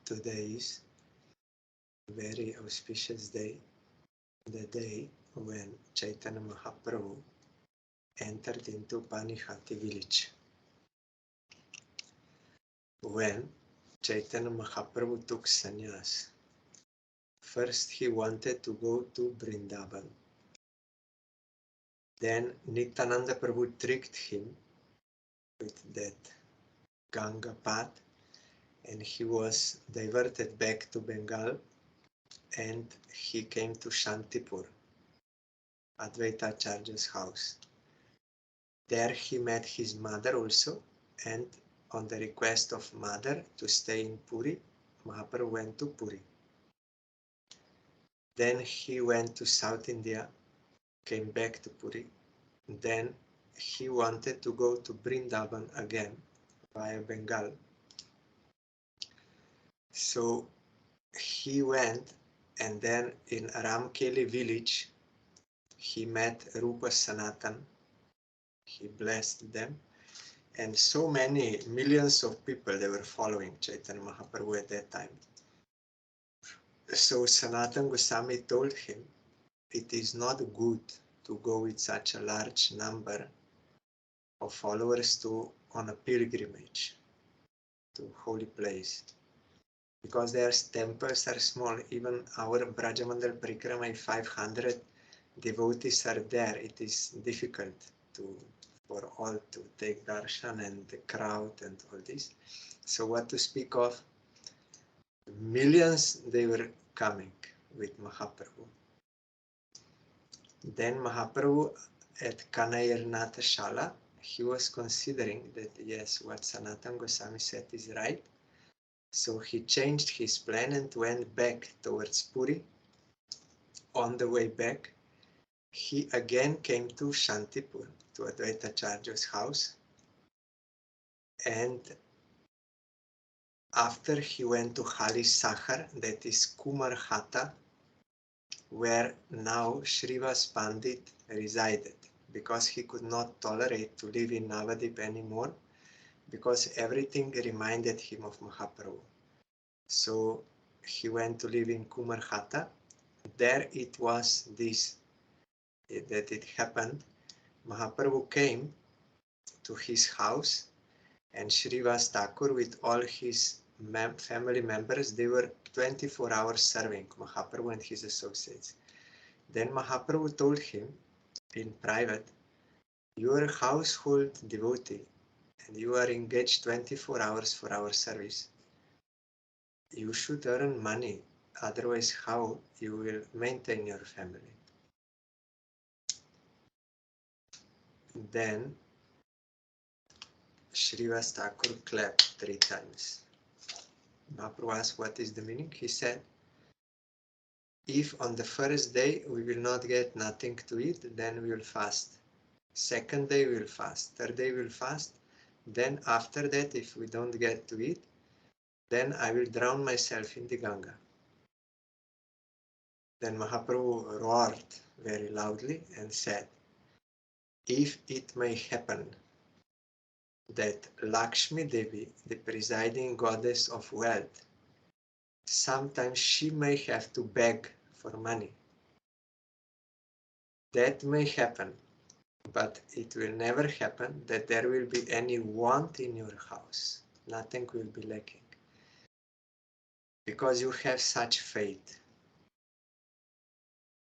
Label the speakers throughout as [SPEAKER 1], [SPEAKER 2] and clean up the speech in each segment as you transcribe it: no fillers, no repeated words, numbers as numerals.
[SPEAKER 1] Today is a very auspicious day, the day when Chaitanya Mahaprabhu entered into Panihati village. When Chaitanya Mahaprabhu took sannyas, first he wanted to go to Vrindavan. Then Nityananda Prabhu tricked him with that Ganga path, and he was diverted back to Bengal, and he came to Shantipur, Advaita Acharya's house. There he met his mother also, and on the request of mother to stay in Puri, Mahaprabhu went to Puri. Then he went to South India, came back to Puri. Then he wanted to go to Vrindavan again via Bengal. So he went, and then in Ramkeli village, he met Rupa Sanatan. He blessed them. And so many millions of people, they were following Chaitanya Mahaprabhu at that time. So Sanatana Goswami told him, it is not good to go with such a large number of followers on a pilgrimage to holy place. Because their temples are small, even our Brajamandal Parikrama, 500 devotees are there, it is difficult for all to take darshan and the crowd and all this. So what to speak of? Millions they were coming with Mahaprabhu. Then Mahaprabhu at Kanayarnatha Shala, he was considering that yes, what Sanatana Goswami said is right. So he changed his plan and went back towards Puri. On the way back, he again came to Shantipur, to Advaita Acharya's house. And after he went to Hali Sakhar, that is Kumar Hata, where now Srivas Pandit resided, because he could not tolerate to live in Navadip anymore, because everything reminded him of Mahaprabhu. So he went to live in Kumar Hata. There it was that it happened. Mahaprabhu came to his house, and Srivas Thakur with all his family members, they were 24 hours serving Mahaprabhu and his associates. Then Mahaprabhu told him in private, you are a household devotee and you are engaged 24 hours for our service. You should earn money, otherwise how you will maintain your family? Then Srivas Thakur clapped 3 times. Mahaprabhu asked, what is the meaning? He said, if on the first day we will not get nothing to eat, then we will fast. Second day we will fast. Third day we will fast. Then after that, if we don't get to eat, then I will drown myself in the Ganga. Then Mahaprabhu roared very loudly and said, if it may happen that Lakshmi Devi, the presiding goddess of wealth, sometimes she may have to beg for money. That may happen, but it will never happen that there will be any want in your house. Nothing will be lacking. Because you have such faith.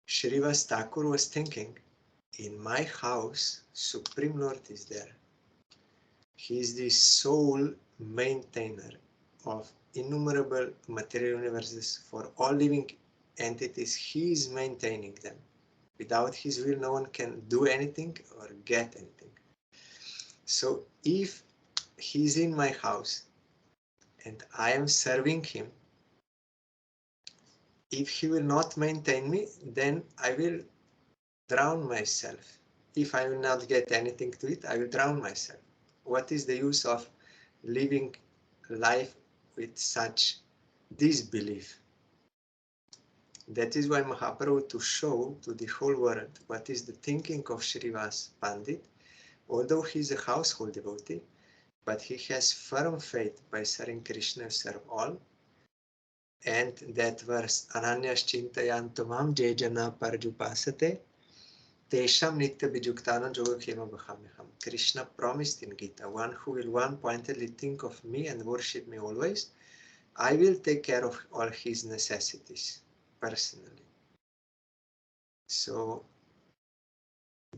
[SPEAKER 1] Srivas Thakur was thinking, in my house, Supreme Lord is there. He is the sole maintainer of innumerable material universes. For all living entities, he is maintaining them. Without his will, no one can do anything or get anything. So if he is in my house and I am serving him, if he will not maintain me, then I will drown myself. If I will not get anything to eat, I will drown myself. What is the use of living life with such disbelief? That is why Mahaprabhu, to show to the whole world what is the thinking of Srivas Pandit, although he is a household devotee, but he has firm faith by serving Krishna to serve all. And that verse, Ananyas Chintayanto Mam Jejana Parjupasate, Tesham Nitya Bijuktanam Yogakhema Bhakameham. Krishna promised in Gita, one who will one-pointedly think of me and worship me always, I will take care of all his necessities personally. So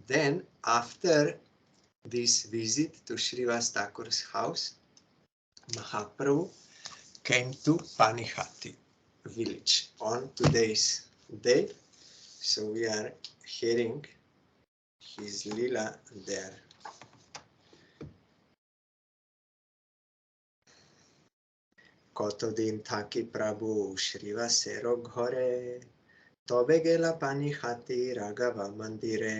[SPEAKER 1] then, after this visit to Srivas Thakur's house, Mahaprabhu came to Panihati village on today's day. So we are hearing his Lila there. কতদিন থাকি প্রভু শ্রীবাসের ঘরে, তবে গেলা পানিহাটি রাঘবা মন্দিরে।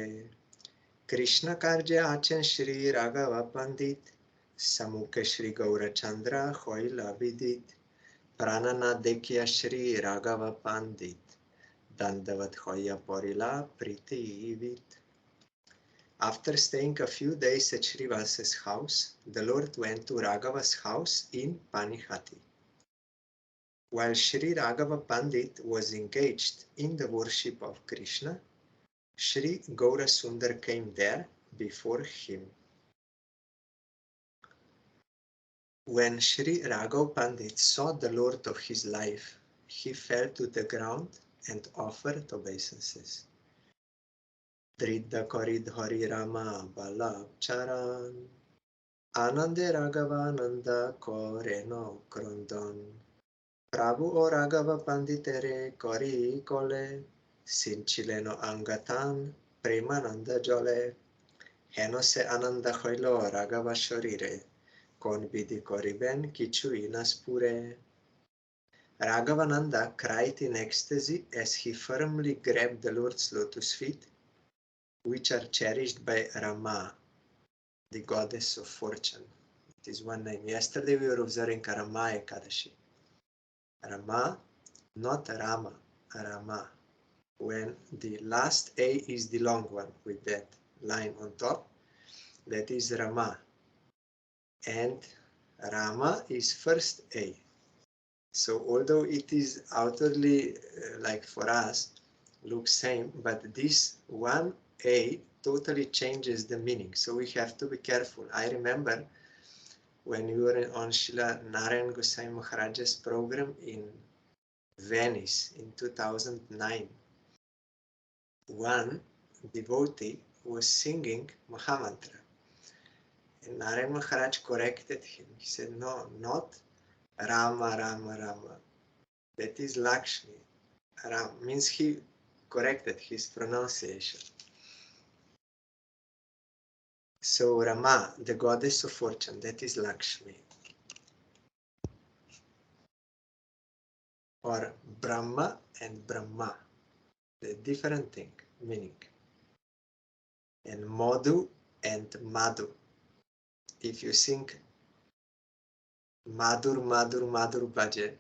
[SPEAKER 1] কৃষ্ণ কার্যে আছেন শ্রী রাঘবা পণ্ডিত, সম্মুখে শ্রী গৌরচন্দ্র হইলা বিদিত। প্রাণনাথ দেখিয়া শ্রী রাঘব পণ্ডিত, দণ্ডবত হইয়া পড়িলা প্রীতিবিদ। After staying a few days at Srivasa's house, the Lord went to Raghava's house in Panihati. While Sri Raghava Pandit was engaged in the worship of Krishna, Sri Gaura Sundar came there before him. When Sri Raghav Pandit saw the Lord of his life, he fell to the ground and offered obeisances. Dridda Korid Hari Rama Balab Charan, Anande Raghavananda Koreno Krondon. Prabhu o Raghava Panditere Kori Kole, Sinchileno Angatan, Premananda Jole, Heno se Ananda Hoilo Raghava Shorire, Kon Bidi Koriben Kichu Inaspure. Raghavananda cried in ecstasy as he firmly grabbed the Lord's lotus feet, which are cherished by Rama, the goddess of fortune. It is one name. Yesterday we were observing Rama Ekadashi. Rama, not Rama, Rama. When the last A is the long one with that line on top, that is Rama. And Rama is first A. So although it is outwardly like for us, looks same, but this one A totally changes the meaning. So we have to be careful. I remember when we were on Srila Narayan Goswami Maharaja's program in Venice in 2009, one devotee was singing Mahamantra. And Narayan Maharaj corrected him. He said, no, not Rama, Rama, Rama. That is Lakshmi. Ram means he corrected his pronunciation. So Rama, the goddess of fortune, that is Lakshmi. Or Brahma and Brahma, the different thing, meaning. And Madhu and Madhu. If you sing Madhur, Madhur, Madhur Bhaje,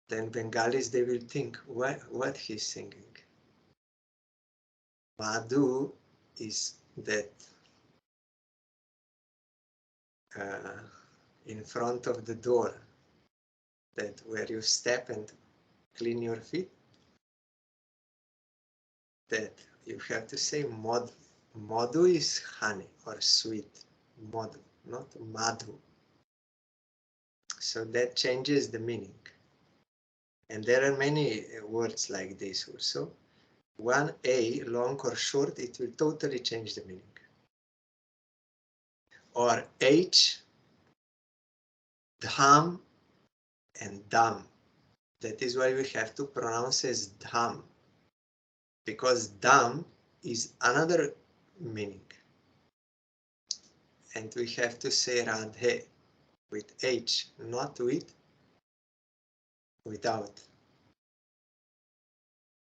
[SPEAKER 1] then Bengalis, they will think what he's singing. Madhu is that in front of the door, that where you step and clean your feet, that you have to say Madhu. Madhu is honey or sweet. Madhu, not Madhu. So that changes the meaning. And there are many words like this also. One A, long or short, it will totally change the meaning. Or H, Dham and Dam. That is why we have to pronounce as Dham. Because Dham is another meaning. And we have to say Radhe with H, not without.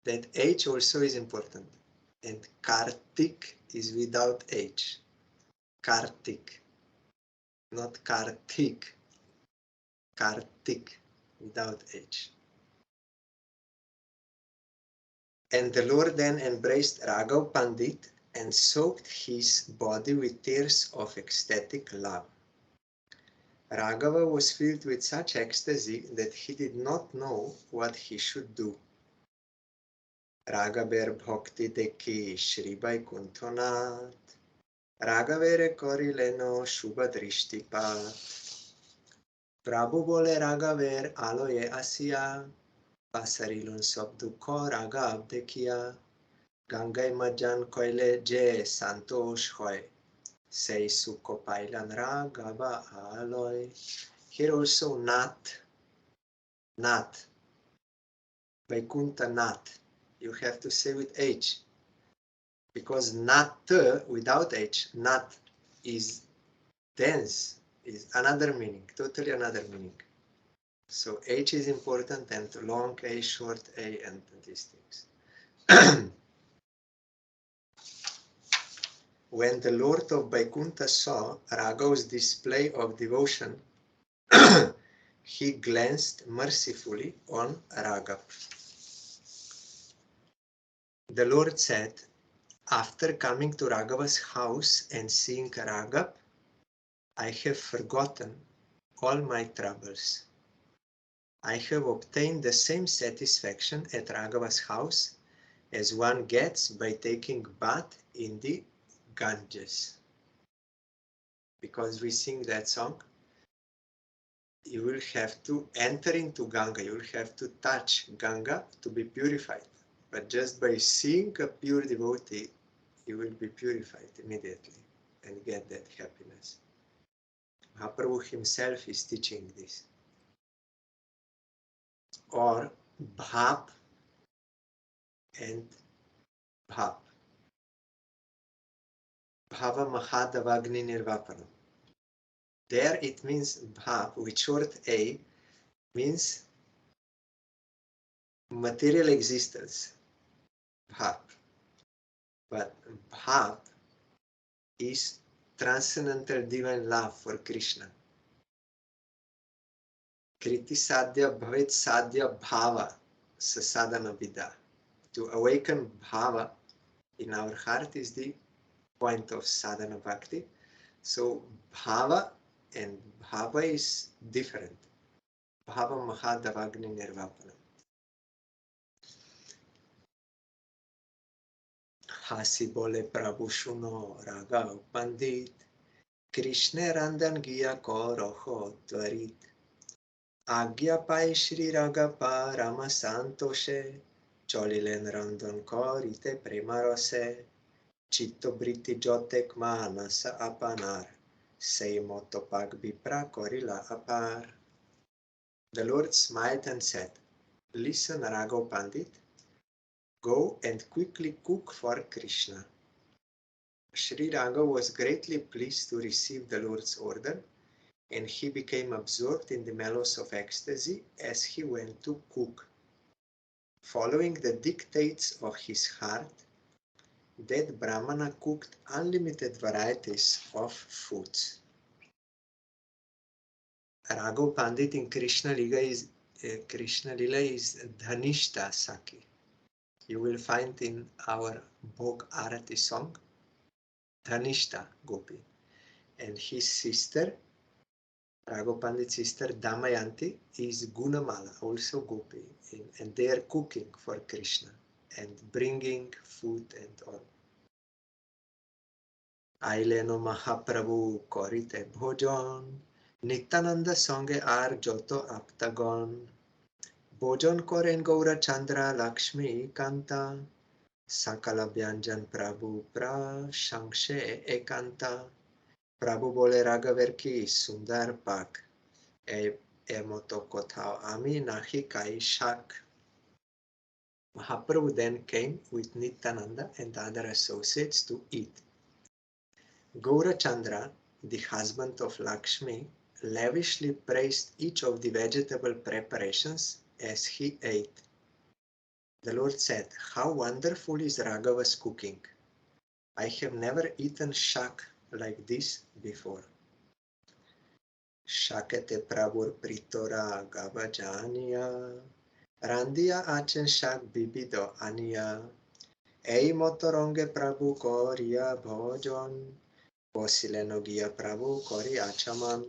[SPEAKER 1] That H also is important. And Kartik is without H. Kartik, not Kartik. Kartik without H. And the Lord then embraced Raghav Pandit and soaked his body with tears of ecstatic love. Raghava was filled with such ecstasy that he did not know what he should do. Raghaver bhakti dekhi Shribai Kunthonat, Raghavere korileno Shubha Drishtipat. Prabhu bole Raghaver aloye asiya, Pasarilun sab dukho Raghav dekhiya, Gangai majan koile je santosh hoy, Sei sukho pailan Raghava aloy. Here also Nat, Vaikuntha Nat. You have to say with H. Because Nat without H, Nat is dance, is another meaning, totally another meaning. So H is important and long A, short A, and these things. When the Lord of Vaikuntha saw Raghav's display of devotion, he glanced mercifully on Raghav. The Lord said, after coming to Raghava's house and seeing Raghav, I have forgotten all my troubles. I have obtained the same satisfaction at Raghava's house as one gets by taking bath in the Ganges. Because we sing that song, you will have to enter into Ganga, you will have to touch Ganga to be purified. But just by seeing a pure devotee, you will be purified immediately and get that happiness. Mahaprabhu himself is teaching this. Or Bhap and Bhap. Bhava Mahadavagni Nirvapanam. There it means Bhav with short A means material existence. Bhav. But Bhav is transcendental divine love for Krishna. Kriti Sadhya Bhavet Sadhya Bhava Sasadana Vidha. To awaken Bhava in our heart is the point of sadhana bhakti. So Bhava and Bhava is different. Bhava Mahadavagni Nirvapanam. Hasi bole Prabhu Shuno Raghav Pandit, Krishna Randan Giya Koroho Tvarit. Agya Pai Shri Raghava Rama Santoshe, Cholilen Randan Korite Premarose, Chitto Briti Jotek Manasa Apanar, Sei Motopag Vipra Korila Apar. The Lord smiled and said, listen, Raghav Pandit, go and quickly cook for Krishna. Sri Raghav was greatly pleased to receive the Lord's order, and he became absorbed in the mellows of ecstasy as he went to cook. Following the dictates of his heart, that Brahmana cooked unlimited varieties of foods. Raghav Pandit in Krishna Lila is Dhanishta Saki. You will find in our Bhog Arati song, Dhanishta Gopi. And his sister, Raghav Pandit's sister Damayanti, is Gunamala, also Gopi. And they are cooking for Krishna and bringing food and all. Aileno Mahaprabhu korite bhojon, Nityananda songe ar joto aptagon. Bhojon koren Gaura Chandra Lakshmi Kanta, Sakala Byanjan Prabhu Prashangshe Ekanta. Prabhu bole Raghaver ki sundar pak, emoto kothao ami nahi kai shak. Mahaprabhu then came with Nityananda and other associates to eat. Gaurachandra, the husband of Lakshmi, lavishly praised each of the vegetable preparations as he ate. The Lord said, how wonderful is Raghava's cooking. I have never eaten shak like this before. Shakete Prabhur Pritora Gavajaniya, Randiya Achen Shak Bibido Aniya, এই মতরঙ্গে প্রভু করিয়া ভজন, বসিলেন গিয়া প্রভু করি আচমন।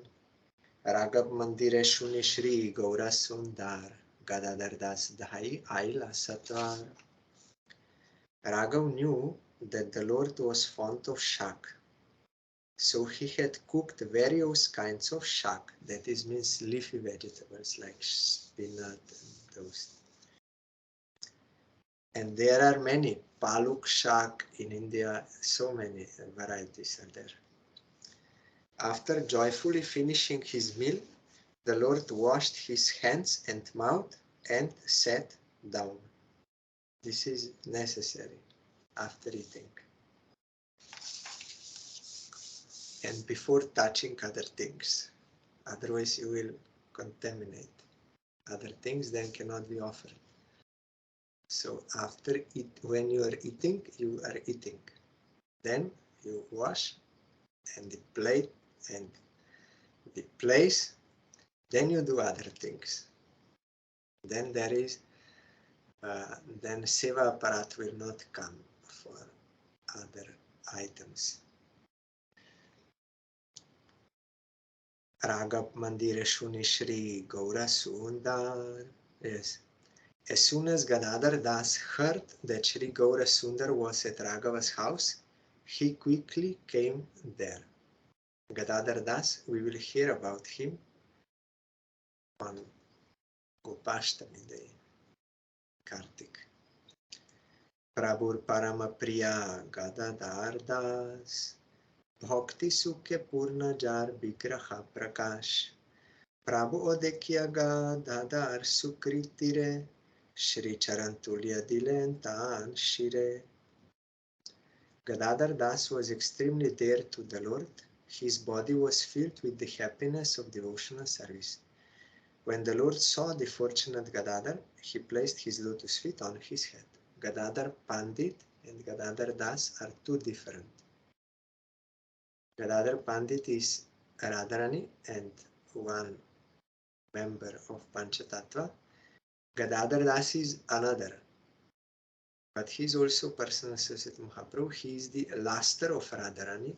[SPEAKER 1] রাঘব মন্দিরে শুনি শ্রী গৌরা সুন্দর, Gadadhar Das Dhai Aila Satvar. Raghav knew that the Lord was fond of shak, so he had cooked various kinds of shak, that is means leafy vegetables like spinach and those. And there are many, paluk shak in India, so many varieties are there. After joyfully finishing his meal, the Lord washed his hands and mouth and sat down. This is necessary after eating and before touching other things. Otherwise you will contaminate other things, then cannot be offered. So after when you are eating, then you wash and the plate and the place, then you do other things. Then there is then seva aparat will not come for other items. Raghav Mandire Shuni Shri Gaura Sundar. Yes. As soon as Gadadhar Das heard that Shri Gaura Sundar was at Raghava's house, he quickly came there. Gadadhar Das, we will hear about him on Gopashtami Day, Kartik. Prabhur Parama Priya Gadadhar Das, Bhakti Sukhe Purna Jar Vigraha Prakash. Prabhu Odekia Gadadhar Sukritire, Shri Charantulya Dilen Tan Shire. Gadadhar Das was extremely dear to the Lord. His body was filled with the happiness of devotional service. When the Lord saw the fortunate Gadadhar, he placed his lotus feet on his head. Gadadhar Pandit and Gadadhar Das are two different. Gadadhar Pandit is Radharani and one member of Panchatattva. Gadadhar Das is another, but he is also personal associate Mahaprabhu. He is the luster of Radharani,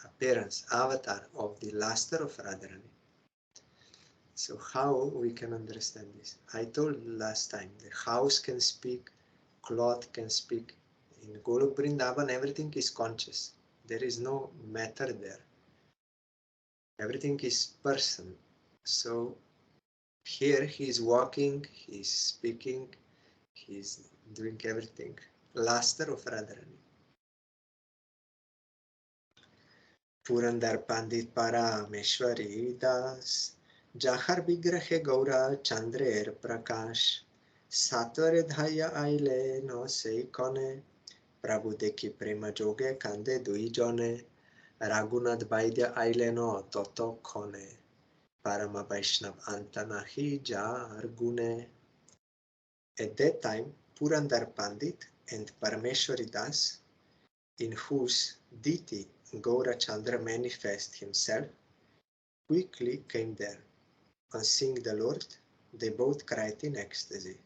[SPEAKER 1] appearance, avatar of the luster of Radharani. So how we can understand this? I told last time, the house can speak, cloth can speak. In Golok Vrindavan, everything is conscious. There is no matter there. Everything is person. So here he is walking, he is speaking, he is doing everything. Luster of Radharani. Purandar Pandit Parameshwari Das, Jahar Vigrahe Gaura Chandrer Prakash, Satvare Dhaya Aile no Seikone, Prabhu Deki Prema Joge Kande Dui Jone, Raghunath Vaidya Aile no Toto Khone, Parama Vaishnav Antanahi Jar Gune. At that time, Purandar Pandit and Parameshwari Das, in whose deity Gaura Chandra manifest himself, quickly came there. On seeing the Lord, they both cried in ecstasy.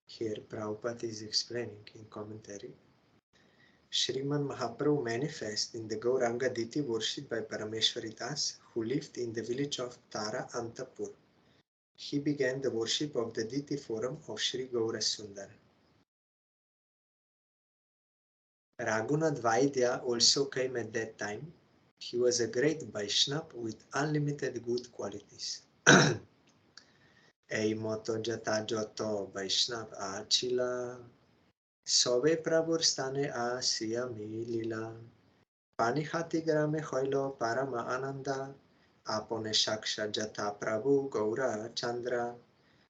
[SPEAKER 1] Here Prabhupada is explaining in commentary. Srimad Mahaprabhu manifest in the Gauranga deity worshipped by Parameshwari Das, who lived in the village of Tara Antapur. He began the worship of the deity form of Shri Gaura Sundar. Raghunath Vaidya also came at that time. He was a great Vaishnava with unlimited good qualities. Ei moto jata joto Vaishnav achila, sobe prabhur stane asiyami Lila. Panihati grame hoilo parama ananda, apone shaksha jata prabhu Gaura Chandra,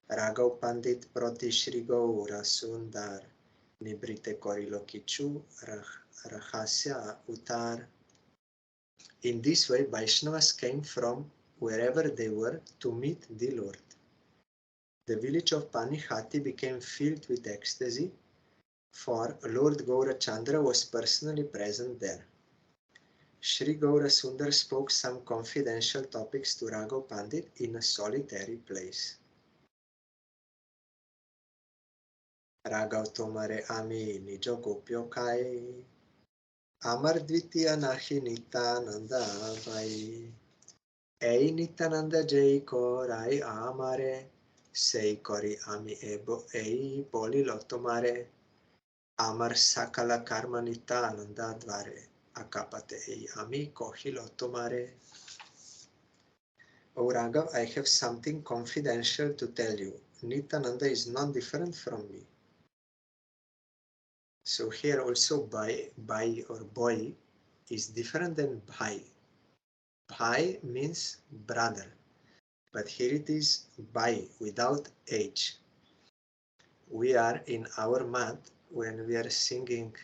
[SPEAKER 1] Raghav Pandit proti Shri Gaura Sundar, nibrite korilo kichu rahasya utar. In this way, Vaishnavas came from wherever they were to meet the Lord. The village of Panihati became filled with ecstasy, for Lord Gaura Chandra was personally present there. Sri Gaura Sundar spoke some confidential topics to Raghav Pandit in a solitary place. Raghav tomare ami nijo gopyo kai, amar dvitiya nahi Nityananda vai. Ei Nityananda jai korai amare, sei kori ami ei bolilo tomare, amar sakala karma Nityananda dvare, akapate ei ami kohilo tomare. Oh Raghav, I have something confidential to tell you. Nityananda is not different from me. So here also bai or boy is different than bhai. Bhai means brother, but here it is bai without h. We are in our month when we are singing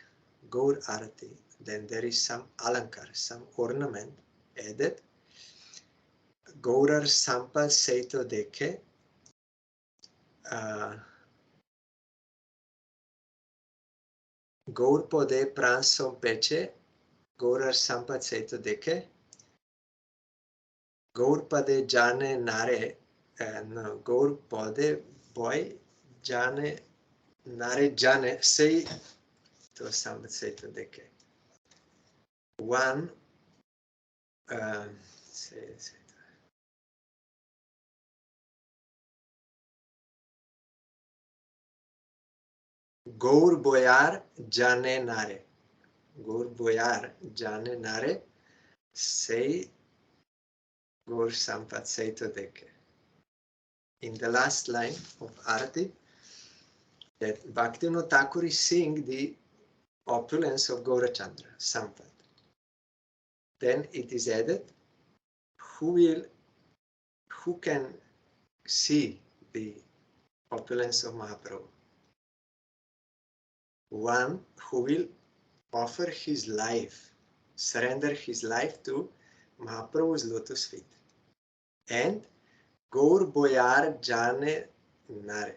[SPEAKER 1] Gaur Arati, then there is some alankar, some ornament added. Gaurar sampal seito dekhe, Gaur pode pran som peche, Gaurar sampal seito dekhe, Gaur pade jane nare, no, Gaur pode boy jane nare jane sei to sampal seito dekhe. One say Gaur boyar jane nare. Gaur boyar jane nare sei Gaur sampat seito dekhe. In the last line of Arati, that Bhaktivinoda Thakur is seeing the opulence of Gaurachandra, Sampat. Then it is added, who can see the opulence of Mahaprabhu? One who will offer his life, surrender his life to Mahaprabhu's lotus feet. And Gaur Boyar Jane Nare.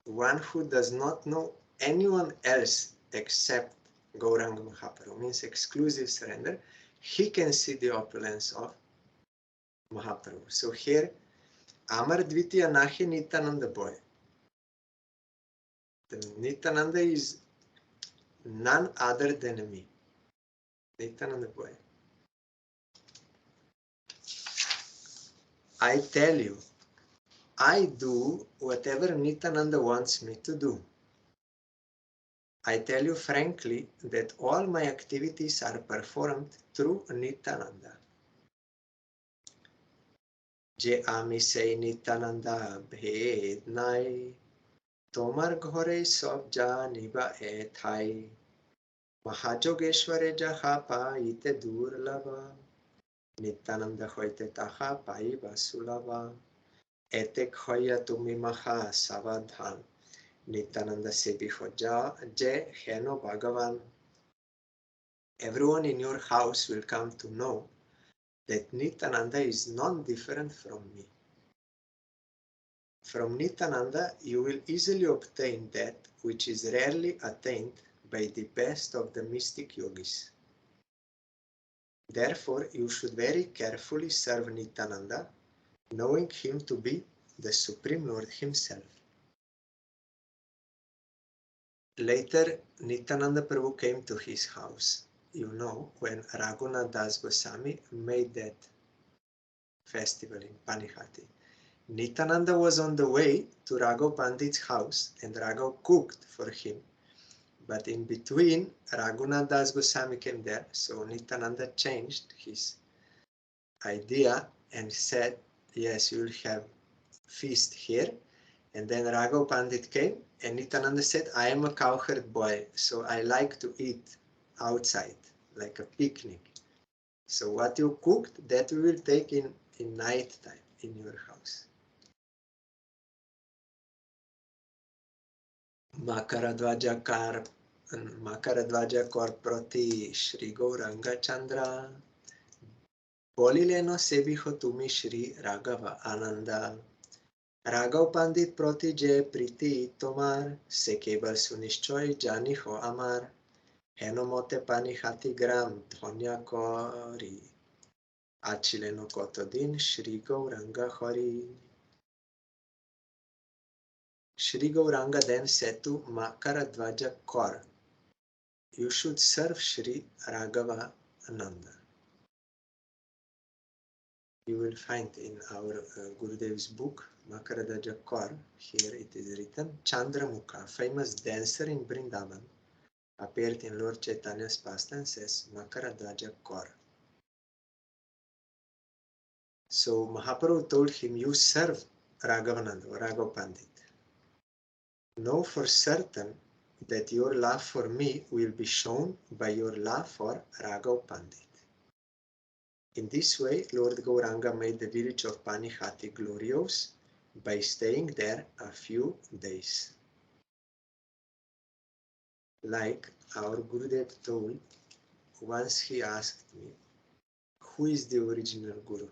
[SPEAKER 1] One who does not know anyone else except Gauranga Mahaprabhu, means exclusive surrender, he can see the opulence of Mahaprabhu. So here, Amar Dvitiya Nahi Nityananda boy. The Nityananda is none other than me. Nityananda boy. I tell you, I do whatever Nityananda wants me to do. I tell you frankly that all my activities are performed through Nityananda. Je ami sei Nityananda bhed nai, tomar ghore sob janiba ethai, Mahajogeshware jaha paite durlava, Nityananda hoite taha paiba sulava, etek hoya tumi maha savadhan, Nityananda sebi hoja je heno Bhagavan. Everyone in your house will come to know that Nityananda is not different from me. From Nityananda, you will easily obtain that which is rarely attained by the best of the mystic yogis. Therefore, you should very carefully serve Nityananda, knowing him to be the Supreme Lord himself. Later, Nityananda Prabhu came to his house. You know, when Raghunath Das Goswami made that festival in Panihati. Nityananda was on the way to Raghav Pandit's house and Raghav cooked for him. But in between, Raghunath Das Goswami came there, so Nityananda changed his idea and said, yes, you will have feast here. And then Raghav Pandit came and Nityananda said, I am a cowherd boy, so I like to eat outside, like a picnic. So what you cooked, that we will take in night time in your house. Makaradvaja kor proti Shri Gauranga Chandra, Bolileno sebiho tumi Shri Raghava Ananda, Raghav Pandit proti je priti tomar, se kebal sunishchoy jani ho amar, Henomote Panihati gram Thonya Kori. Achileno Kotodin Shri Gauranga Hari. Shri Gauranga then said to Makaradvaja Kaur, you should serve Shri Raghava Ananda. You will find in our Gurudev's book, Makaradvaja Kaur, here it is written, Chandramukha, famous dancer in Vrindavan, appeared in Lord Chaitanya's pastimes as Makaradvaja Kaur. So Mahaprabhu told him, you serve Raghavananda or Raghav Pandit. Know for certain that your love for me will be shown by your love for Raghav Pandit. In this way, Lord Gauranga made the village of Panihati glorious by staying there a few days. Like our Gurudev told, once he asked me, who is the original Guru?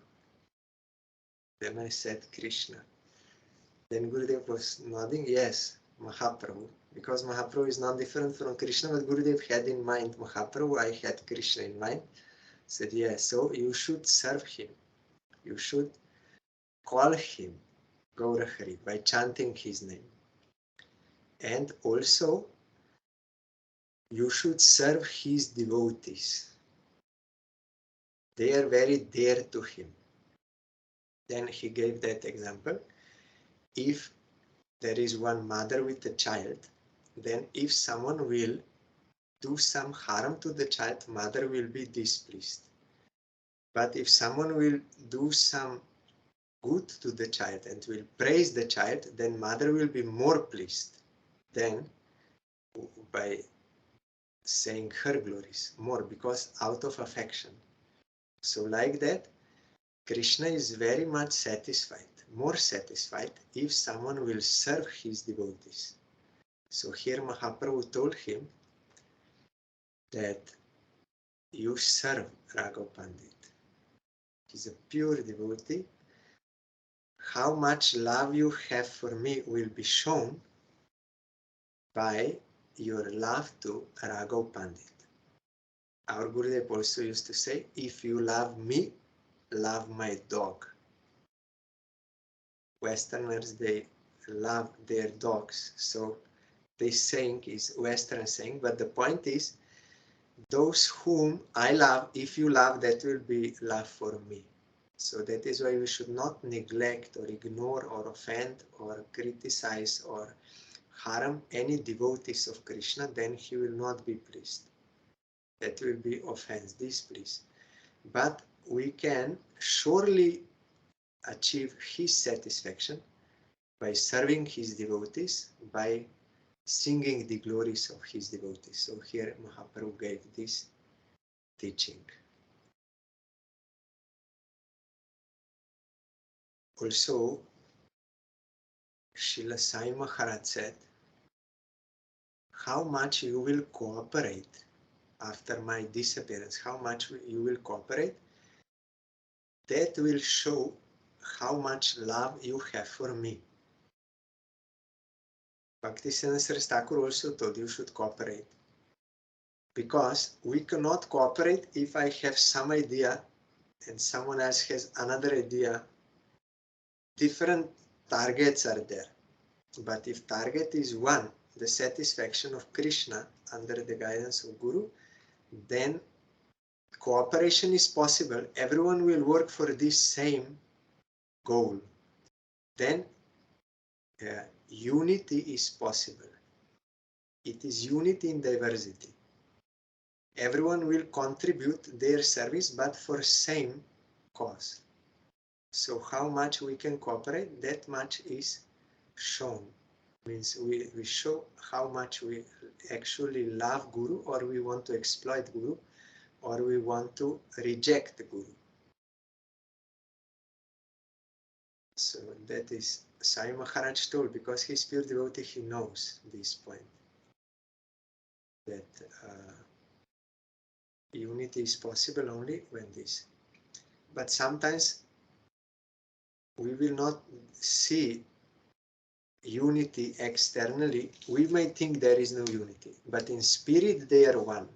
[SPEAKER 1] Then I said, Krishna. Then Gurudev was nodding, yes, Mahaprabhu. Because Mahaprabhu is not different from Krishna, but Gurudev had in mind Mahaprabhu, I had Krishna in mind. Said, yes, so you should serve him. You should call him Gaurahari by chanting his name. And also, you should serve his devotees. They are very dear to him. Then he gave that example. If there is one mother with a child, then if someone will do some harm to the child, mother will be displeased. But if someone will do some good to the child and will praise the child, then mother will be more pleased than by saying her glories, more, because out of affection. So like that, Krishna is very much satisfied, more satisfied, if someone will serve his devotees. So here Mahaprabhu told him that you serve Raghav Pandit. He's a pure devotee. How much love you have for me will be shown by your love to Raghav Pandit. Our Gurudev also used to say, if you love me, love my dog. Westerners, they love their dogs. So this saying is Western saying, but the point is, those whom I love, if you love, that will be love for me. So that is why we should not neglect or ignore or offend or criticize or harm any devotees of Krishna, then he will not be pleased. That will be offense, displease. But we can surely achieve his satisfaction by serving his devotees, by singing the glories of his devotees. So here Mahaprabhu gave this teaching. Also, Srila Sai Maharaj said, how much you will cooperate after my disappearance, how much you will cooperate, that will show how much love you have for me. Bhaktisiddhanta Saraswati Thakur also told you should cooperate. Because we cannot cooperate if I have some idea and someone else has another idea. Different targets are there. But if target is one, the satisfaction of Krishna under the guidance of Guru, then cooperation is possible. Everyone will work for this same goal. Then unity is possible. It is unity in diversity. Everyone will contribute their service, but for same cause. So how much we can cooperate, that much is shown. Means we show how much we actually love Guru, or we want to exploit Guru, or we want to reject the Guru. So that is Sai Maharaj told, because he's pure devotee, he knows this point. That unity is possible only when this. But sometimes we will not see unity externally, we may think there is no unity, but in spirit they are one.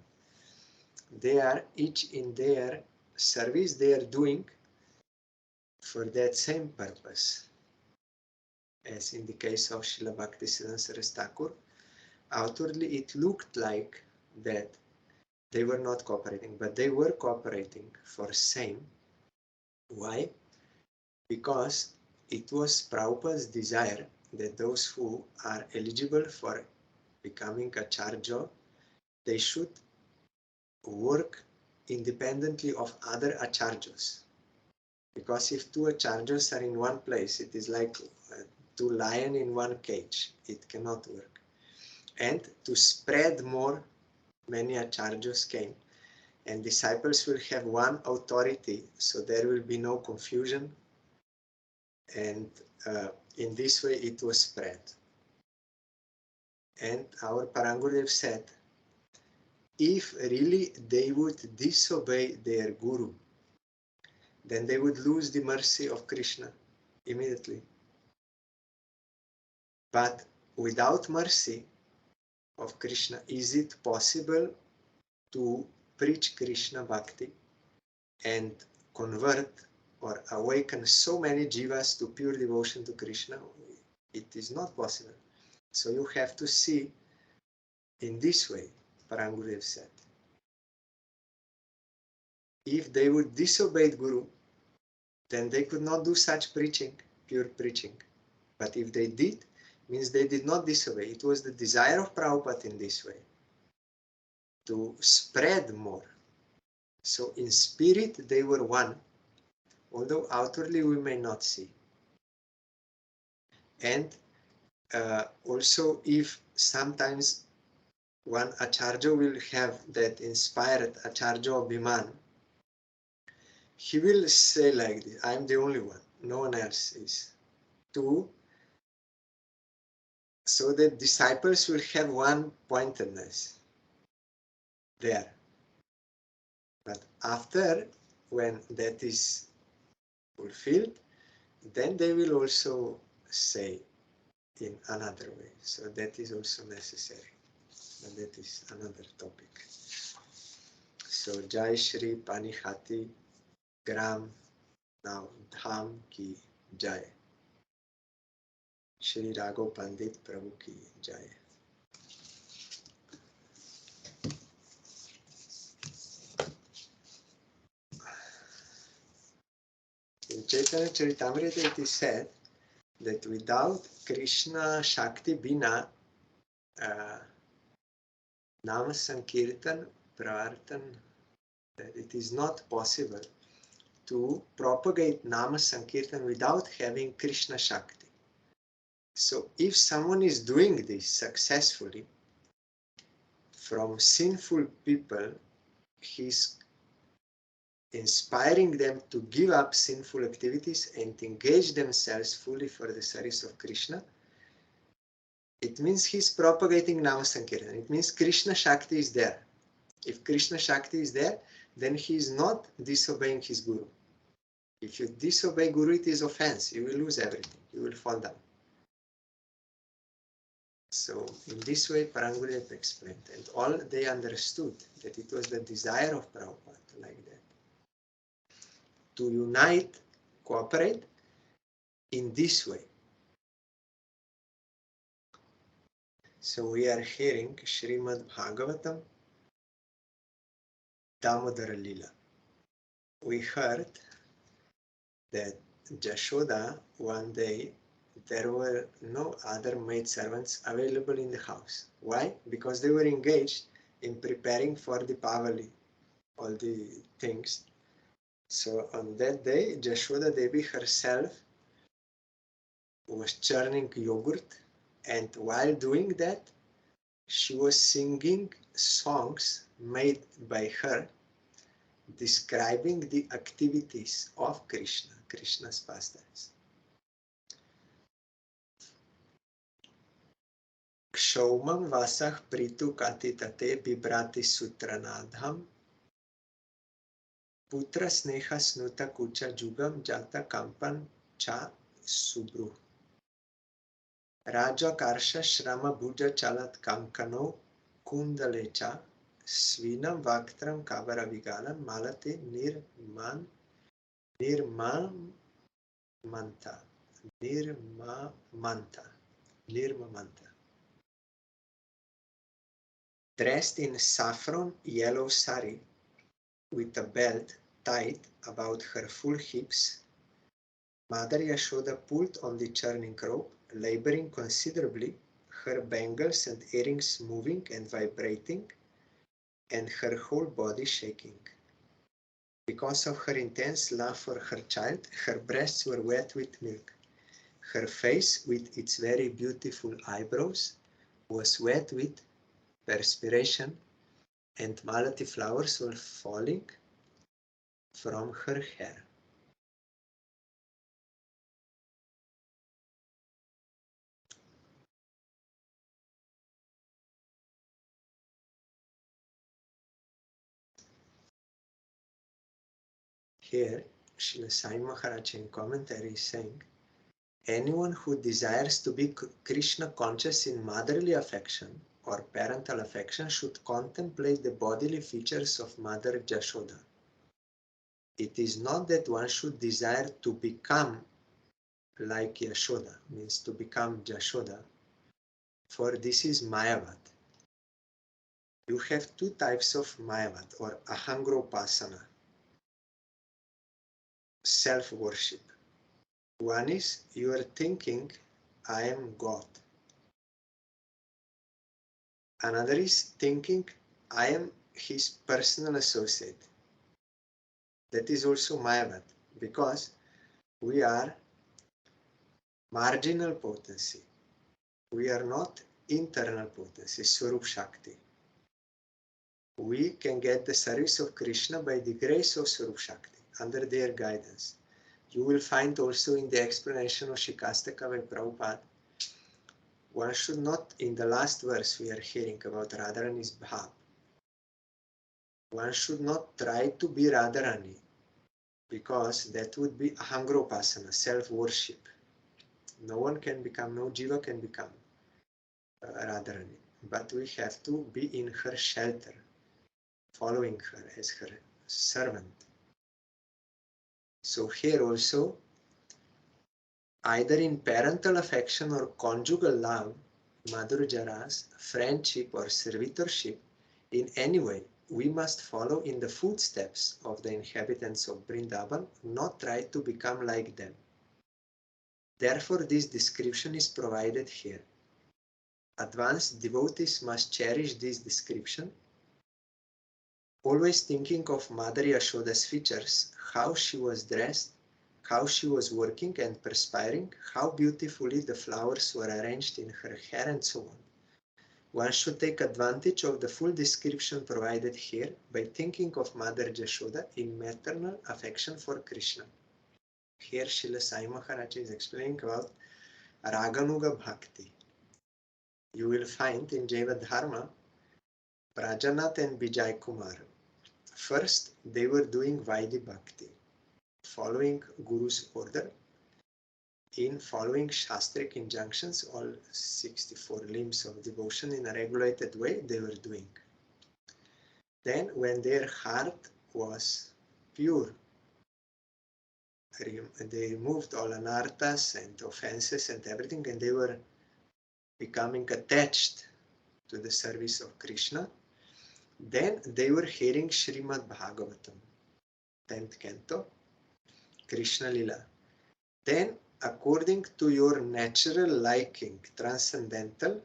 [SPEAKER 1] They are each in their service, they are doing for that same purpose. As in the case of Srila Bhaktisiddhanta Saraswati Thakur, outwardly it looked like that they were not cooperating, but they were cooperating for same. Why? Because it was Prabhupada's desire that those who are eligible for becoming acharya, they should work independently of other acharyas. Because if two acharyas are in one place, it is like two lions in one cage. It cannot work. And to spread more, many acharyas came. And disciples will have one authority, so there will be no confusion. And in this way it was spread. And our Parangurudev said, if really they would disobey their guru, then they would lose the mercy of Krishna immediately. But without mercy of Krishna, is it possible to preach Krishna Bhakti and convert or awaken so many jivas to pure devotion to Krishna? It is not possible. So you have to see in this way, Parangurudev said. If they would disobey Guru, then they could not do such preaching, pure preaching. But if they did, means they did not disobey. It was the desire of Prabhupada in this way, to spread more. So in spirit they were one, although outwardly we may not see. And also if sometimes one acharya will have that inspired acharya abhiman, he will say like this, I am the only one, no one else is. So that disciples will have one pointedness there. But after, when that is fulfilled, then they will also say in another way. So that is also necessary. But that is another topic. So Jai Shri Panihati Gram now Dham ki Jai. Shri Raghav Pandit Prabhu ki Jai. In Chaitanya Charitamrita it is said that without Krishna Shakti Bina, Nama Sankirtan Pravartan, that it is not possible to propagate Nama Sankirtan without having Krishna Shakti. So if someone is doing this successfully, from sinful people, he's inspiring them to give up sinful activities and engage themselves fully for the service of Krishna. It means he's propagating Nama Sankirtan. It means Krishna Shakti is there. If Krishna Shakti is there, then he is not disobeying his Guru. If you disobey Guru, it is offense. You will lose everything. You will fall down. So in this way, Parangurudev explained, and all they understood that it was the desire of Prabhupada like that, to unite, cooperate in this way. So we are hearing Srimad Bhagavatam, Damodar Lila. We heard that Jashoda, one day, there were no other maidservants available in the house. Why? Because they were engaged in preparing for the Pavali, all the things. So on that day, Jashoda Devi herself was churning yogurt, and while doing that, she was singing songs made by her, describing the activities of Krishna, Krishna's pastimes. Kshaumam vasah pritu katitate bibrati sutranadham putra sneha snuta kucha jugam jata kampan cha subru. Raja Karsha Shrama Bhuja Chalat Kankano Kundalecha Svinam Vaktram Kavara Vigalan Malate Nirmamanta Nirmamanta. Dressed in saffron yellow sari with a belt tied about her full hips, Mother Yashoda pulled on the churning rope, laboring considerably, her bangles and earrings moving and vibrating, and her whole body shaking. Because of her intense love for her child, her breasts were wet with milk. Her face, with its very beautiful eyebrows, was wet with perspiration, and malati flowers were falling from her hair. Here, Srila Sai Maharaj in commentary is saying, anyone who desires to be Krishna conscious in motherly affection or parental affection should contemplate the bodily features of Mother Jashoda. It is not that one should desire to become like Yashoda, means to become Jashoda, for this is Mayavad. You have two types of Mayavad or Ahangropasana, self-worship. One is you are thinking, I am God. Another is thinking, I am his personal associate. That is also Mayavad, because we are marginal potency. We are not internal potency, Swarup Shakti. We can get the service of Krishna by the grace of Swarup Shakti, under their guidance. You will find also in the explanation of Shikastaka by Prabhupada, one should not, in the last verse we are hearing about Radharani's bhav, one should not try to be Radharani, because that would be Ahangropasana, self-worship. No one can become, no jiva can become Radharani, but we have to be in her shelter, following her as her servant. So here also, either in parental affection or conjugal love, Madhurjaras, friendship or servitorship, in any way, we must follow in the footsteps of the inhabitants of Vrindavan, not try to become like them. Therefore, this description is provided here. Advanced devotees must cherish this description, always thinking of Mother Yashoda's features, how she was dressed, how she was working and perspiring, how beautifully the flowers were arranged in her hair, and so on. One should take advantage of the full description provided here by thinking of Mother Yashoda in maternal affection for Krishna. Here Srila Sai Maharaj is explaining about Raganuga Bhakti. You will find in Jaiva Dharma, Prajanath and Vijay Kumar. First, they were doing Vaidhi Bhakti, following Guru's order, in following Shastric injunctions, all 64 limbs of devotion in a regulated way they were doing. Then, when their heart was pure, they removed all anarthas and offenses and everything, and they were becoming attached to the service of Krishna. Then they were hearing Srimad Bhagavatam, 10th canto, Krishna Lila. Then, according to your natural liking, transcendental,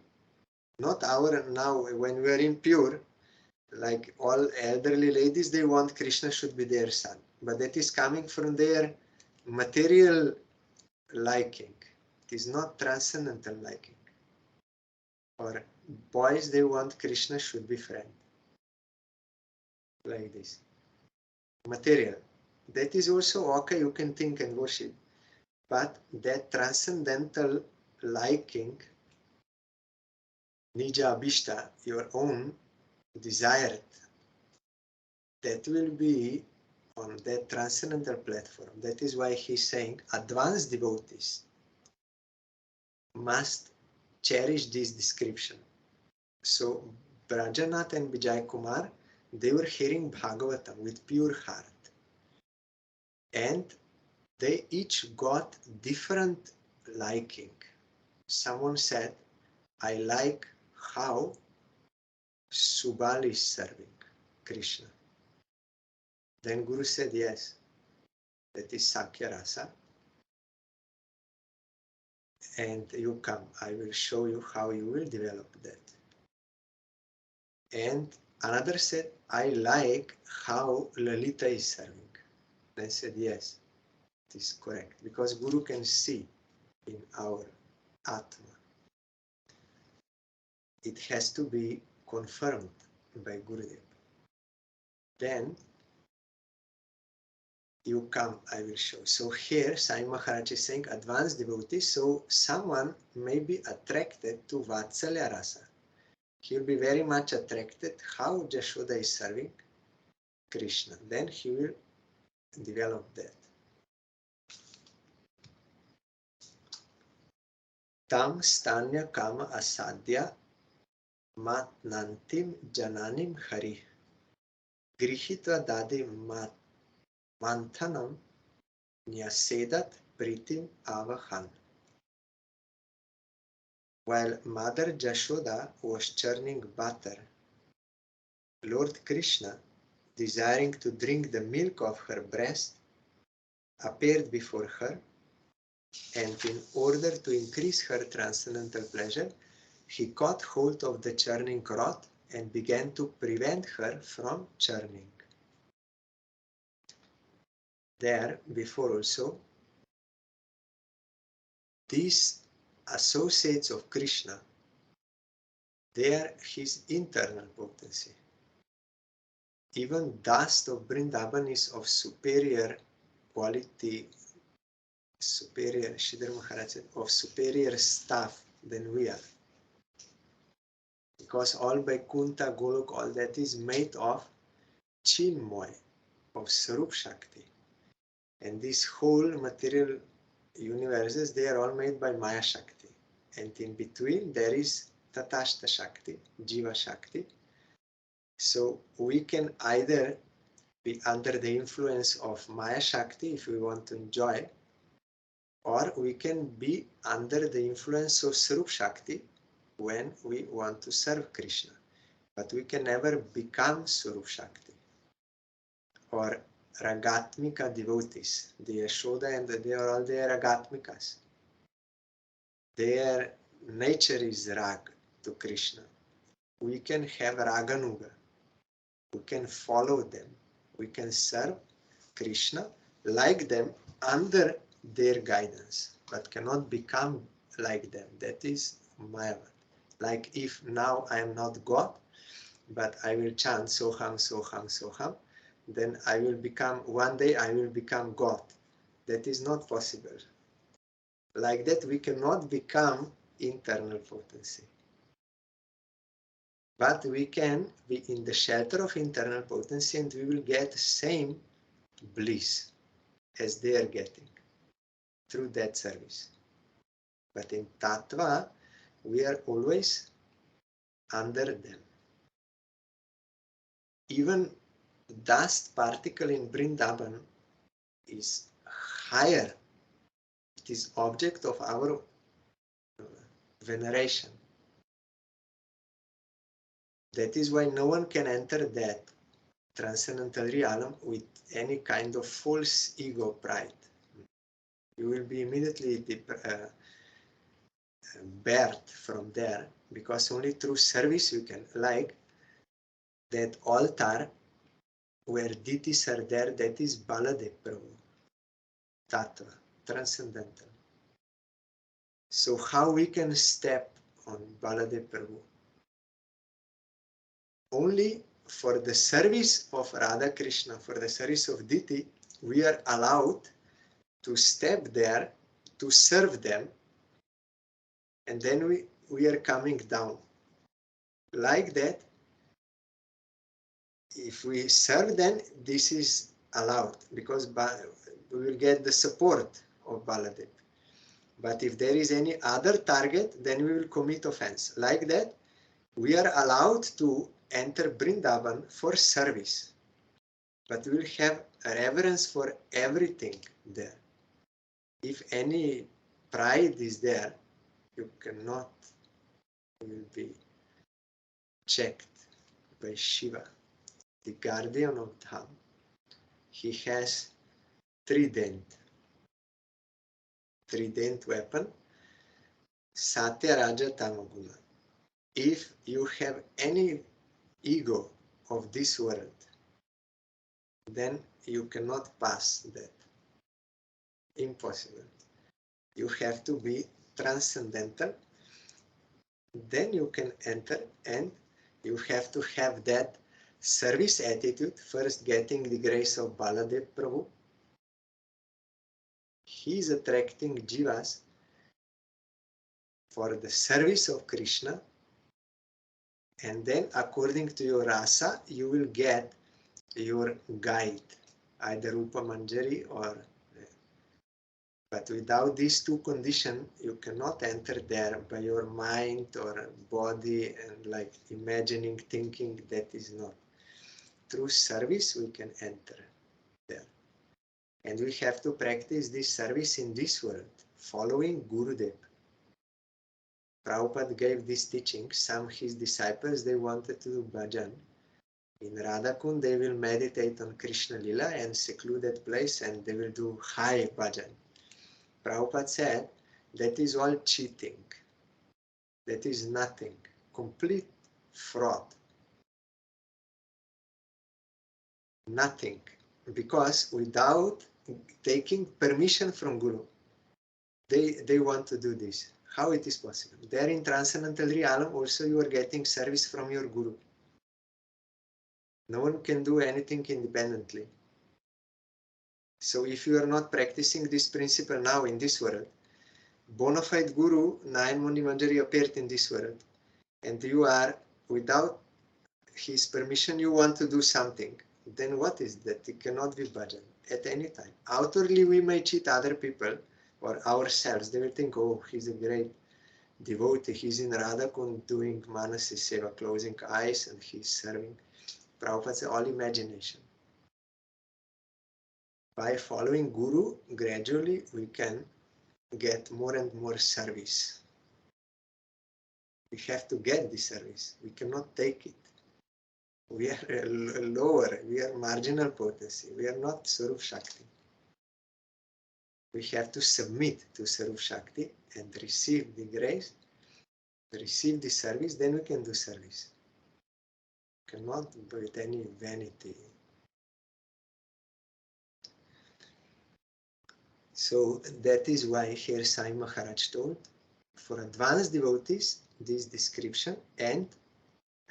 [SPEAKER 1] not our now, when we are impure, like all elderly ladies, they want Krishna should be their son. But that is coming from their material liking. It is not transcendental liking. Or boys, they want Krishna should be friend. Like this. Material. That is also okay, you can think and worship. But that transcendental liking, Nija Abhishta, your own desired, that will be on that transcendental platform. That is why he's saying advanced devotees must cherish this description. So Brajanath and Vijay Kumar, they were hearing Bhagavatam with pure heart. And they each got different liking. Someone said, I like how Subal is serving Krishna. Then Guru said, yes, that is Sakya Rasa. And you come, I will show you how you will develop that. And another said, I like how Lalita is serving. And I said, yes, it is correct. Because Guru can see in our Atma. It has to be confirmed by Gurudev. Then you come, I will show. So here Sai Maharaj is saying advanced devotee, so someone may be attracted to Vatsalya Rasa. He will be very much attracted how Jashoda is serving Krishna. Then he will develop that. Tam stanya kama asadya matnantim jananim hari grihitva dadi manthanam nyasedat pritim avahan. While Mother Jashoda was churning butter, Lord Krishna, desiring to drink the milk of her breast, appeared before her, and in order to increase her transcendental pleasure, he caught hold of the churning rod and began to prevent her from churning. There, before also, these associates of Krishna, they are his internal potency. Even dust of Vrindavan is of superior quality, superior, Sridhar Maharaj said, of superior stuff than we are. Because all Vaikuntha, Golok, all that is made of Chinmoy, of Sarup Shakti. And these whole material universes, they are all made by Maya Shakti. And in between there is Tatashta Shakti, Jiva Shakti. So we can either be under the influence of Maya Shakti if we want to enjoy, or we can be under the influence of Sarup Shakti when we want to serve Krishna. But we can never become Sarup Shakti or Ragatmika devotees. The Yashoda and they are all their Ragatmikas. Their nature is Rag to Krishna. We can have Raganuga. We can follow them. We can serve Krishna like them under their guidance, but cannot become like them. That is Mayavad. Like if now I am not God, but I will chant Soham, Soham, Soham, then I will become, one day I will become God. That is not possible. Like that we cannot become internal potency. But we can be in the shelter of internal potency and we will get the same bliss as they are getting through that service. But in Tattva, we are always under them. Even the dust particle in Vrindavan is higher. It is object of our veneration. That is why no one can enter that transcendental realm with any kind of false ego pride. You will be immediately barred from there, because only through service you can, like that altar where deities are there, that is Baladev Prabhu, Tattva, transcendental. So how we can step on Baladev Prabhu? Only for the service of Radha Krishna, for the service of deity, we are allowed to step there, to serve them, and then we are coming down. Like that, if we serve them, this is allowed, because we will get the support of Baladev. But if there is any other target, then we will commit offense. Like that, we are allowed to enter Vrindavan for service. But we will have reverence for everything there. If any pride is there, you cannot, you will be checked by Shiva, the guardian of Dham. He has trident weapon, Satya Raja Tamaguna. If you have any ego of this world, then you cannot pass that. Impossible. You have to be transcendental, then you can enter, and you have to have that service attitude, first getting the grace of Baladev Prabhu. He is attracting jivas for the service of Krishna, and then according to your rasa, you will get your guide, either Rupa Manjari or... But without these two conditions, you cannot enter there by your mind or body and like imagining, thinking. That is not. Through service, we can enter there. And we have to practice this service in this world, following Gurudev. Prabhupada gave this teaching. Some his disciples, they wanted to do bhajan. In Radhakund, they will meditate on Krishna Lila and secluded place, and they will do high bhajan. Prabhupada said, that is all cheating. That is nothing. Complete fraud. Nothing. Because without taking permission from Guru, they want to do this. How it is possible? There in Transcendental Realm also you are getting service from your Guru. No one can do anything independently. So if you are not practicing this principle now in this world, bona fide Guru, Nayan Muni Manjari appeared in this world, and you are, without his permission, you want to do something, then what is that? It cannot be bhajan at any time. Outwardly, we may cheat other people or ourselves. They will think, oh, he's a great devotee. He's in Radhakund doing Manasi Seva, closing eyes, and he's serving. Prabhupada said, all imagination. By following Guru, gradually we can get more and more service. We have to get the service. We cannot take it. We are lower. We are marginal potency. We are not Sarup Shakti. We have to submit to Sarup Shakti and receive the grace, receive the service, then we can do service. Cannot with any vanity. So that is why here Sai Maharaj told, for advanced devotees, this description, and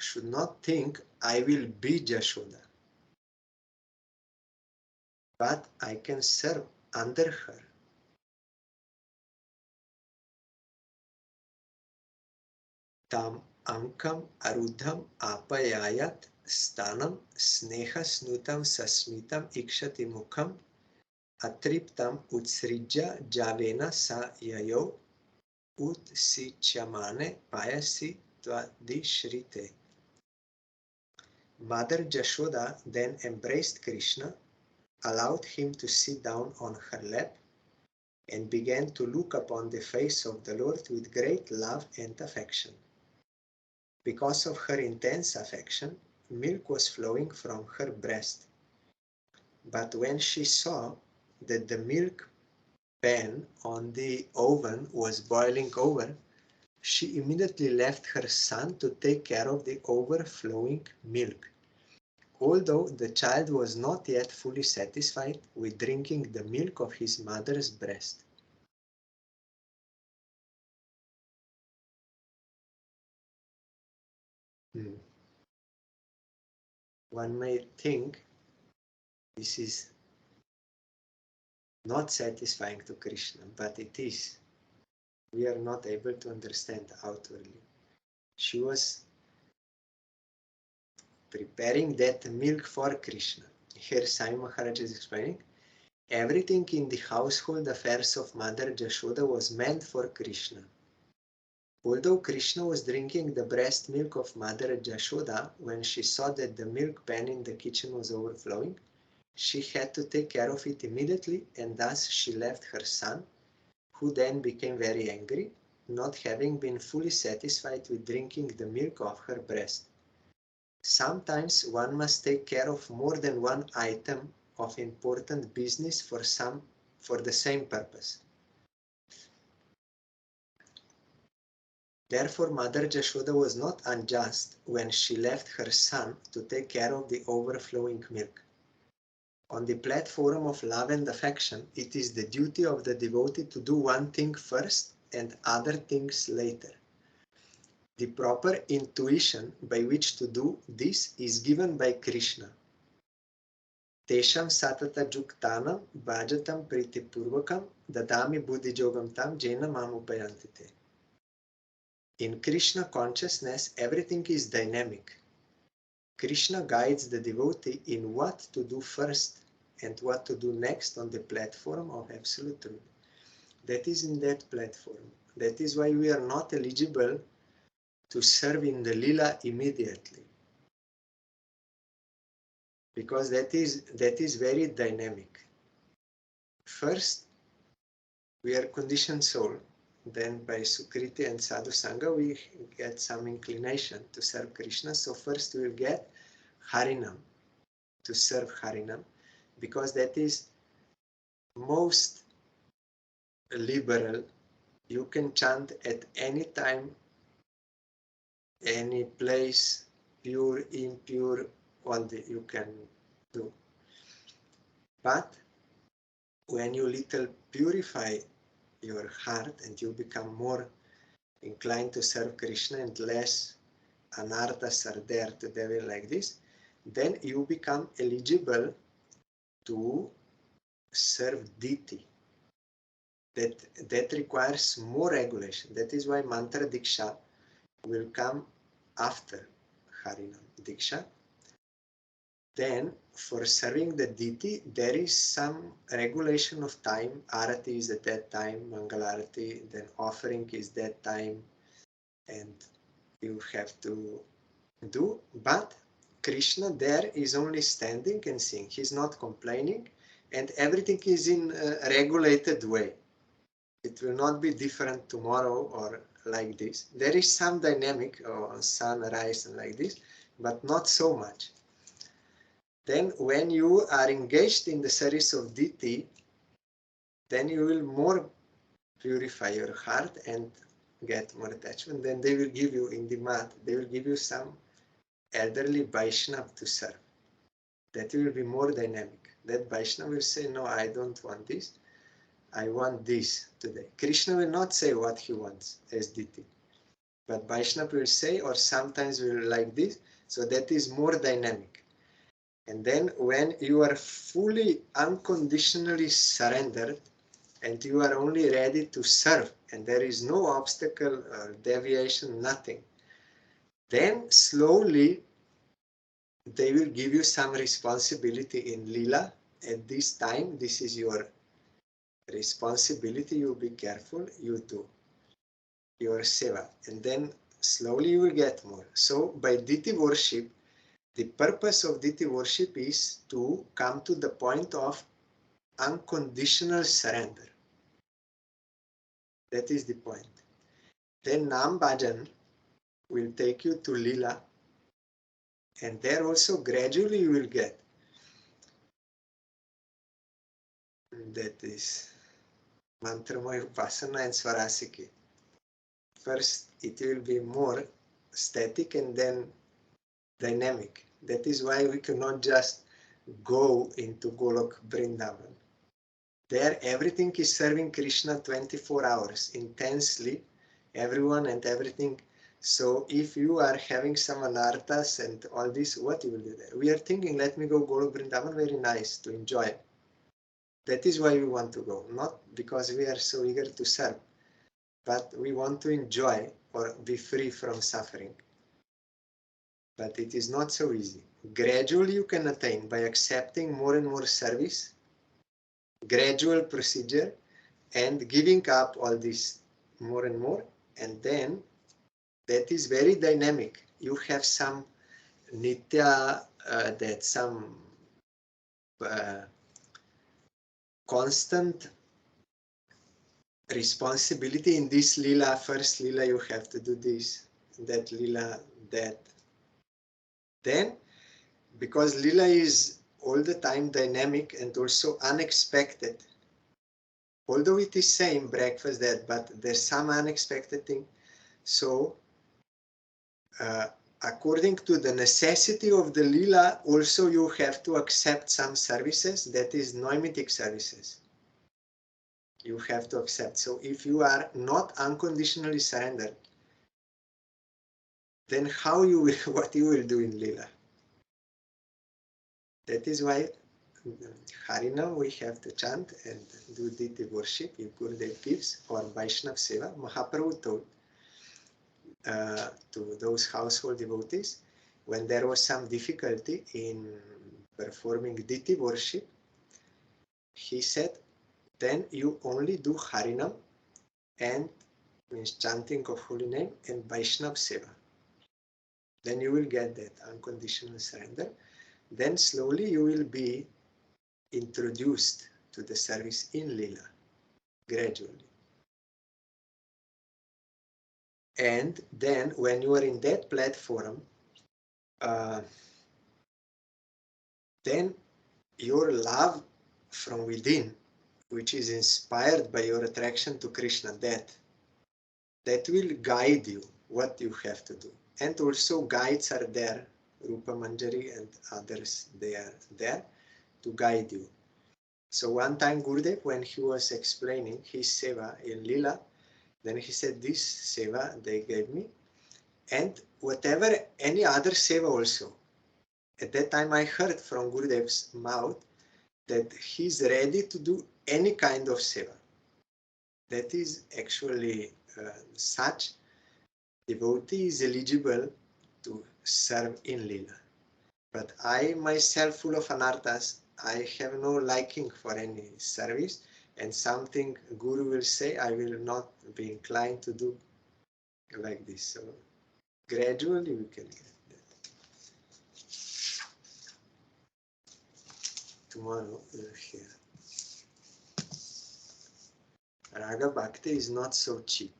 [SPEAKER 1] should not think, I will be Jashoda, but I can serve under her. Tam ankam arudham apayayat stanam sneha snutam sasmitam ikshati mukham atriptam utsrijya javena sa yayo utsichyamane payasi tvadishrite. Mother Jashoda then embraced Krishna, allowed him to sit down on her lap, and began to look upon the face of the Lord with great love and affection. Because of her intense affection, milk was flowing from her breast. But when she saw that the milk pan on the oven was boiling over, she immediately left her son to take care of the overflowing milk, although the child was not yet fully satisfied with drinking the milk of his mother's breast. One may think this is not satisfying to Krishna, but it is. We are not able to understand outwardly. She was preparing that milk for Krishna. Here Sai Maharaj is explaining, Everything in the household affairs of Mother Jashoda was meant for Krishna. Although Krishna was drinking the breast milk of Mother Jashoda, when she saw that the milk pan in the kitchen was overflowing, she had to take care of it immediately, and thus she left her son, who then became very angry, not having been fully satisfied with drinking the milk of her breast. Sometimes one must take care of more than one item of important business for the same purpose. Therefore, Mother Jashoda was not unjust when she left her son to take care of the overflowing milk. On the platform of love and affection, it is the duty of the devotee to do one thing first and other things later. The proper intuition by which to do this is given by Krishna. Tesham satata juktanam bhajatam pritipurvakam dadami buddhijogam tam jena mamupayantite. In Krishna consciousness, everything is dynamic. Krishna guides the devotee in what to do first and what to do next on the platform of Absolute Truth. That is in that platform. That is why we are not eligible to serve in the Lila immediately. Because that is very dynamic. First, we are conditioned soul. Then by Sukriti and Sadhu Sangha, we get some inclination to serve Krishna. So first we will get Harinam, to serve Harinam, because that is most liberal. You can chant at any time, any place, pure, impure, all you can do. But when you little purify your heart and you become more inclined to serve Krishna and less anarthas are there to devil like this, then you become eligible to serve deity. That requires more regulation. That is why mantra diksha will come after Harinam diksha. Then for serving the deity, there is some regulation of time. Arati is at that time, Mangalarati, then offering is that time, and you have to do. But Krishna there is only standing and seeing. He's not complaining, and everything is in a regulated way. It will not be different tomorrow or like this. There is some dynamic or sunrise and like this, but not so much. Then when you are engaged in the service of deity, then you will more purify your heart and get more attachment. Then they will give you in the mat, they will give you some elderly Vaishnava to serve. That will be more dynamic. That Vaishnava will say, no, I don't want this. I want this today. Krishna will not say what he wants as deity. But Vaishnava will say, or sometimes will like this. So that is more dynamic. And then when you are fully unconditionally surrendered and you are only ready to serve and there is no obstacle or deviation, nothing, then slowly they will give you some responsibility in Lila. At this time, this is your responsibility. You be careful, you do your seva, and then slowly you will get more. So by deity worship, the purpose of deity worship is to come to the point of unconditional surrender. That is the point. Then Nam Bhajan will take you to Lila, and there also gradually you will get. That is Mantramoy Upasana and Swarasiki. First, it will be more static and then dynamic. That is why we cannot just go into Golok Vrindavan. There, everything is serving Krishna 24 hours, intensely, everyone and everything. So if you are having some anarthas and all this, what you will do there? We are thinking, let me go Golok Vrindavan, very nice, to enjoy. That is why we want to go, not because we are so eager to serve, but we want to enjoy or be free from suffering. But it is not so easy. Gradually you can attain by accepting more and more service. gradual procedure and giving up all this more and more, and then that is very dynamic. You have some nitya, that some constant responsibility in this lila. First lila you have to do this, that lila, that. Then, because lila is all the time dynamic and also unexpected, although it is same breakfast, that, but there's some unexpected thing. So according to the necessity of the lila, also you have to accept some services, that is noimitic services. You have to accept. So if you are not unconditionally surrendered, then how you will, what you will do in lila? That is why Harinam we have to chant and do deity worship if Gurudev gives, or Vaishnav Seva. Mahaprabhu told to those household devotees, when there was some difficulty in performing deity worship, he said, then you only do Harinam, and means chanting of holy name, and Vaishnav Seva. Then you will get that unconditional surrender. Then slowly you will be introduced to the service in Lila, gradually. And then when you are in that platform, then your love from within, which is inspired by your attraction to Krishna, that will guide you what you have to do. And also guides are there, Rupa Manjari and others, they are there to guide you. So one time Gurudev, when he was explaining his seva in Lila, then he said, this seva they gave me, and whatever any other seva also. At that time I heard from Gurudev's mouth that he's ready to do any kind of seva. That is actually such devotee is eligible to serve in Lila. But I myself, full of anarthas, I have no liking for any service, and something Guru will say, I will not be inclined to do like this. So gradually we can get that. Tomorrow we'll hear. Raga Bhakti is not so cheap.